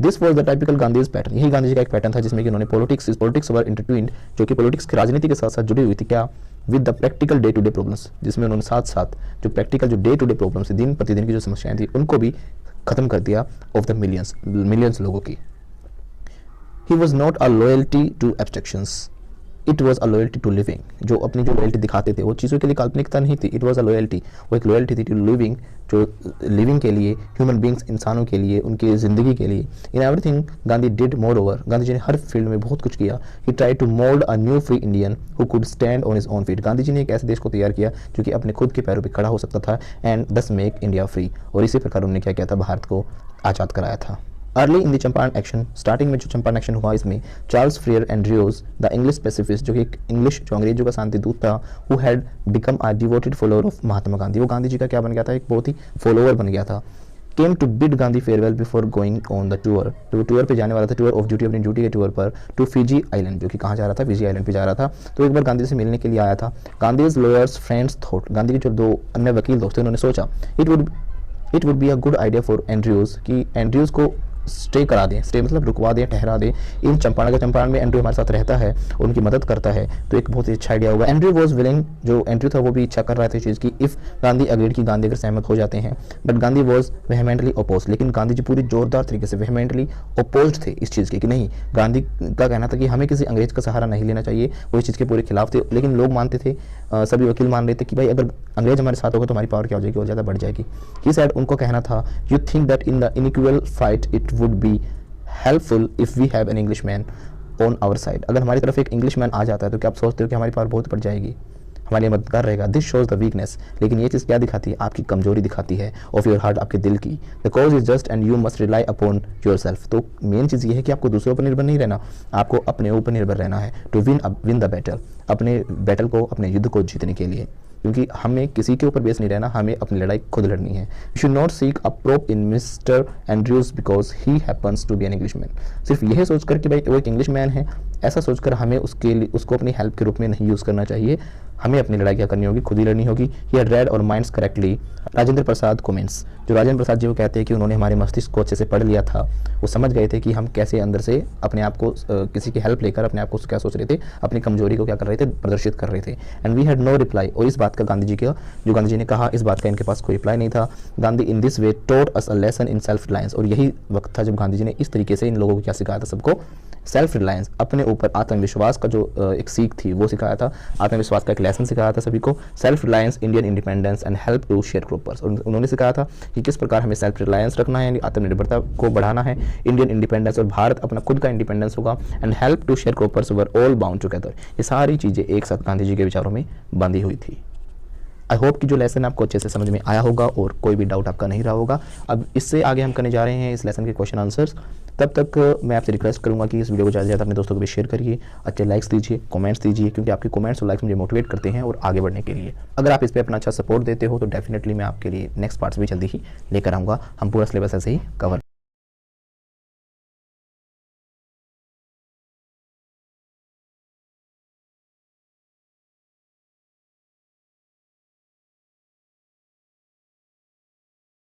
This was the typical Gandhi's pattern, यही गांधी जी का एक पैटर्न था जिसमें कि उन्होंने पॉलिटिक्स वर इंटरट्विन्ड, जो कि पॉलिटिक्स की राजनीति के साथ साथ जुड़ी हुई थी, क्या with the practical day to day problems, जिसमें उन्होंने साथ साथ जो प्रैक्टिकल जो डे टू डे प्रॉब्लम्स थी, दिन प्रतिदिन की जो समस्याएं थी, उनको भी खत्म कर दिया ऑफ द मिलियंस लोगों की। He was not a loyalty to abstractions, it was a loyalty to living, जो अपनी जो लॉयल्टी दिखाते थे वो चीज़ों के लिए काल्पनिकता नहीं थी, इट वॉज अ लॉयल्टी, वो एक लॉयल्टी थी टू लिविंग, जो लिविंग के लिए, ह्यूमन बींग्स, इंसानों के लिए, उनकी ज़िंदगी के लिए। In everything Gandhi did moreover, Gandhi ji ने हर फील्ड में बहुत कुछ किया। He tried to mould a new free Indian who could stand on his own feet, Gandhi ji ने एक ऐसे देश को तैयार किया जो कि अपने खुद के पैरों पर खड़ा हो सकता था, एंड दस मेक इंडिया फ्री, और इसी प्रकार उन्होंने क्या किया था, भारत को आज़ाद कराया था। Early in the Champaran action, starting में जो चंपारण एक्शन हुआ इसमें चार्ल्स फ्रियर एंड्रियोज द इंग्लिश पैसिफिस्ट, जो कि एक इंग्लिश जो अंग्रेजों का शांति दूत था, who had become a devoted follower of Mahatma Gandhi, वो गांधी जी का क्या बन गया था, एक बहुत ही फॉलोअर बन गया था। Came to bid Gandhi farewell before going on the tour, तो टूर पे जाने वाला था, टूर ऑफ ड्यूटी, अपनी ड्यूटी के टूर पर, टू फिजी आइलैंड, जो कि कहाँ जा रहा था, फिजी आइलैंड पे जा रहा था, तो एक बार गांधी से मिलने के लिए आया था। Gandhi's lawyers friends thought, Gandhi के जो दो अन्य वकील दोस्त थे उन्होंने सोचा it would be a good idea for Andrews, कि एंड्रयूज को स्टे करा दें, स्टे मतलब रुकवा दें, ठहरा दें इन चंपारण। अगर चंपारण में एंड्रयू हमारे साथ रहता है, उनकी मदद करता है, तो एक बहुत ही अच्छा आइडिया होगा। एंड्रयू वॉज विलिंग, जो एंड्रयू था वो भी इच्छा कर रहा था इस चीज़ की, इफ़ गांधी अग्रीड की, गांधी अगर सहमत हो जाते हैं। But Gandhi was vehemently oppose, लेकिन गांधी जी पूरी जोरदार तरीके से वेहमेंटली अपोज थे इस चीज़ के, कि नहीं, गांधी का कहना था कि हमें किसी अंग्रेज का सहारा नहीं लेना चाहिए, वो इस चीज़ के पूरे खिलाफ थे। लेकिन लोग मानते थे, सभी वकील मान रहे थे कि भाई अगर अंग्रेज हमारे साथ होगा तो हमारी पावर क्या हो जाएगी, और ज़्यादा बढ़ जाएगी। ही सेड, उनको कहना था, you think that in the unequal fight it would be helpful if we have an Englishman on our side. अगर हमारी तरफ एक इंग्लिश मैन आ जाता है तो क्या आप सोचते हो कि हमारी पावर बहुत बढ़ जाएगी, हमारे लिए मददगार रहेगा। दिस शोज द वीकनेस, लेकिन ये चीज़ क्या दिखाती है, आपकी कमजोरी दिखाती है, ऑफ योर हार्ट, आपके दिल की। The cause is just and you must rely upon your self. तो मेन चीज़ ये है कि आपको दूसरों पर निर्भर नहीं रहना, आपको अपने ऊपर निर्भर रहना है, टू विन द बैटल, अपने बैटल को, अपने युद्ध को जीतने के लिए। क्योंकि हमें किसी के ऊपर बेस नहीं रहना, हमें अपनी लड़ाई खुद लड़नी है। You should not seek a prop in mister Andrews because he happens to be an Englishman. सिर्फ यह सोचकर कि भाई वो एक इंग्लिश मैन है, ऐसा सोचकर हमें उसके लिए, उसको अपनी हेल्प के रूप में नहीं यूज़ करना चाहिए। हमें अपनी लड़ाई क्या करनी होगी, खुद ही लड़नी होगी। ही हैड रेड और minds correctly. Rajendra Prasad comments, जो राजेंद्र प्रसाद जी वो कहते हैं कि उन्होंने हमारे मस्तिष्क को अच्छे से पढ़ लिया था, वो समझ गए थे कि हम कैसे अंदर से अपने आप को किसी की हेल्प लेकर अपने आप को क्या सोच रहे थे, अपनी कमजोरी को क्या कर रहे थे, प्रदर्शित कर रहे थे। And we had no reply, और इस बात का गांधी जी का, जो गांधी जी ने कहा, इस बात का इनके पास कोई रिप्लाई नहीं था। Gandhi in this way taught us a lesson in self reliance, और यही वक्त था जब गांधी जी ने इस तरीके से इन लोगों को क्या सिखाया था, सबको सेल्फ रिलायंस, अपने ऊपर आत्मविश्वास का जो एक सीख थी वो सिखाया था, आत्मविश्वास का एक लेसन सिखाया था सभी को। Self reliance, Indian independence and help to sharecroppers, उन्होंने सिखाया था कि किस प्रकार हमें सेल्फ रिलायंस रखना है, यानी आत्मनिर्भरता को बढ़ाना है, इंडियन इंडिपेंडेंस और भारत अपना खुद का इंडिपेंडेंस होगा, and help to sharecroppers were all bound together. ये सारी चीज़ें एक साथ गांधी जी के विचारों में बंधी हुई थी। आई होप कि जो लेसन आपको अच्छे से समझ में आया होगा और कोई भी डाउट आपका नहीं रहा होगा। अब इससे आगे हम करने जा रहे हैं इस लेसन के क्वेश्चन आंसर्स। तब तक मैं आपसे रिक्वेस्ट करूंगा कि इस वीडियो को ज़्यादा से ज़्यादा अपने दोस्तों को भी शेयर करिए, अच्छे लाइक्स दीजिए, कमेंट्स दीजिए, क्योंकि आपके कमेंट्स और लाइक्स मुझे मोटिवेट करते हैं और आगे बढ़ने के लिए। अगर आप इस पर अपना अच्छा सपोर्ट देते हो तो डेफिनेटली मैं आपके लिए नेक्स्ट पार्ट्स भी जल्दी ही लेकर आऊँगा। हम पूरा सिलेबस ऐसे ही कवर